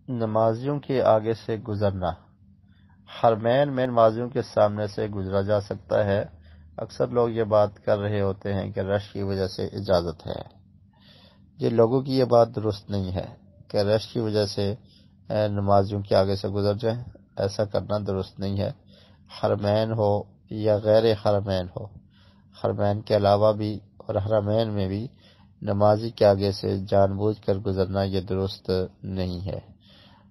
نمازیوں کے آگے سے گزرنا۔ حرمین میں نمازیوں کے سامنے سے گزرا جا سکتا ہے۔ اکثر لوگ یہ بات کر رہے ہوتے ہیں کہ رش کی وجہ سے اجازت ہے۔ یہ لوگوں کی یہ بات درست نہیں ہے کہ رش کی وجہ سے نمازیوں کے آگے سے گزر جائیں، ایسا کرنا درست نہیں ہے۔ حرمین ہو یا غیر حرمین ہو، حرمین کے علاوہ بھی اور حرمین میں بھی نمازی کے آگے سے جان بوجھ کر گزرنا یہ درست نہیں ہے۔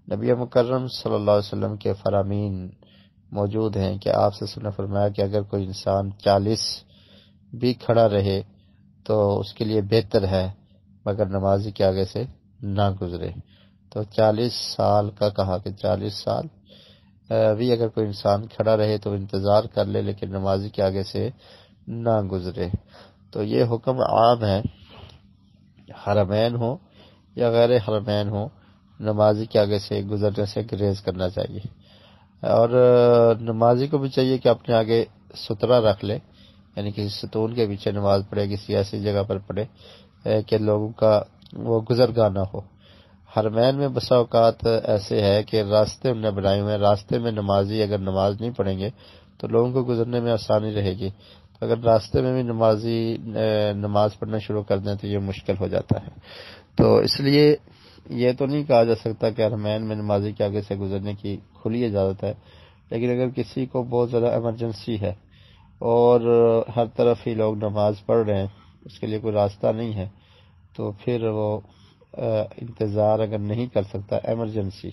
نبی مکرم صلی اللہ علیہ وسلم کے فرامین موجود ہیں کہ آپ سے سنہ فرمایا کہ اگر کوئی انسان 40 بھی کھڑا رہے تو اس کے لیے بہتر ہے مگر نمازی کے آگے سے نہ گزرے۔ تو 40 سال کا کہا کہ 40 سال بھی اگر کوئی انسان کھڑا رہے تو انتظار کر لے لیکن نمازی کے آگے سے نہ گزرے۔ تو یہ حکم عام ہے، حرمین ہو یا غیر حرمین ہو، نمازی کے آگے سے گزرنے سے گریز کرنا چاہیے۔ اور نمازی کو بھی چاہیے کہ اپنے آگے سترہ رکھ لے، یعنی کسی ستون کے پیچھے نماز پڑھے، کسی ایسی جگہ پر پڑھے کہ لوگوں کا وہ گزرگاہ نہ ہو۔ حرمین میں بسا اوقات ایسے ہے کہ راستے انہیں بنائے ہوئے ہیں، راستے میں نمازی اگر نماز نہیں پڑھیں گے تو لوگوں کو گزرنے میں آسانی رہے گی۔ اگر راستے میں بھی نمازی نماز پڑھنا شروع کر دیں تو یہ مشکل ہو جاتا ہے۔ تو اس لیے یہ تو نہیں کہا جا سکتا کہ حرمین میں نمازی کے آگے سے گزرنے کی کھلی اجازت ہے، لیکن اگر کسی کو بہت زیادہ ایمرجنسی ہے اور ہر طرف ہی لوگ نماز پڑھ رہے ہیں، اس کے لیے کوئی راستہ نہیں ہے، تو پھر وہ انتظار اگر نہیں کر سکتا، ایمرجنسی،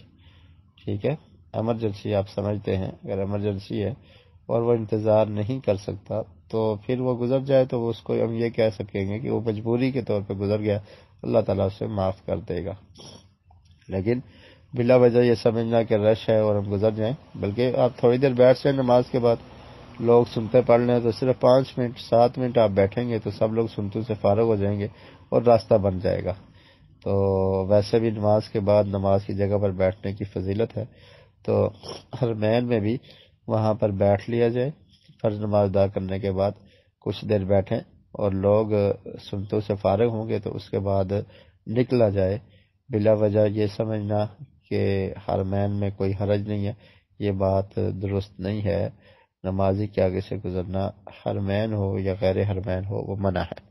ٹھیک ہے، ایمرجنسی آپ سمجھتے ہیں، اگر ایمرجنسی ہے اور وہ انتظار نہیں کر سکتا تو پھر وہ گزر جائے تو اس کو ہم یہ کہہ سکیں گے کہ وہ مجبوری کے طور پہ گزر گیا، اللہ تعالیٰ اسے معاف کر دے گا۔ لیکن بلا وجہ یہ سمجھنا کہ رش ہے اور ہم گزر جائیں، بلکہ آپ تھوڑی دیر بیٹھ جائیں، نماز کے بعد لوگ سنتے پڑھ لیں تو صرف 5 منٹ 7 منٹ آپ بیٹھیں گے تو سب لوگ سنتوں سے فارغ ہو جائیں گے اور راستہ بن جائے گا۔ تو ویسے بھی نماز کے بعد نماز کی جگہ پر بیٹھنے کی فضیلت ہے، تو حرمین میں بھی وہاں پر بیٹھ لیا جائے، فرض نماز ادا کرنے کے بعد کچھ دیر بیٹھیں اور لوگ سنتوں سے فارغ ہوں گے تو اس کے بعد نکلا جائے۔ بلا وجہ یہ سمجھنا کہ حرمین میں کوئی حرج نہیں ہے، یہ بات درست نہیں ہے۔ نمازی کے آگے سے گزرنا، حرمین ہو یا غیر حرمین ہو، وہ منع ہے۔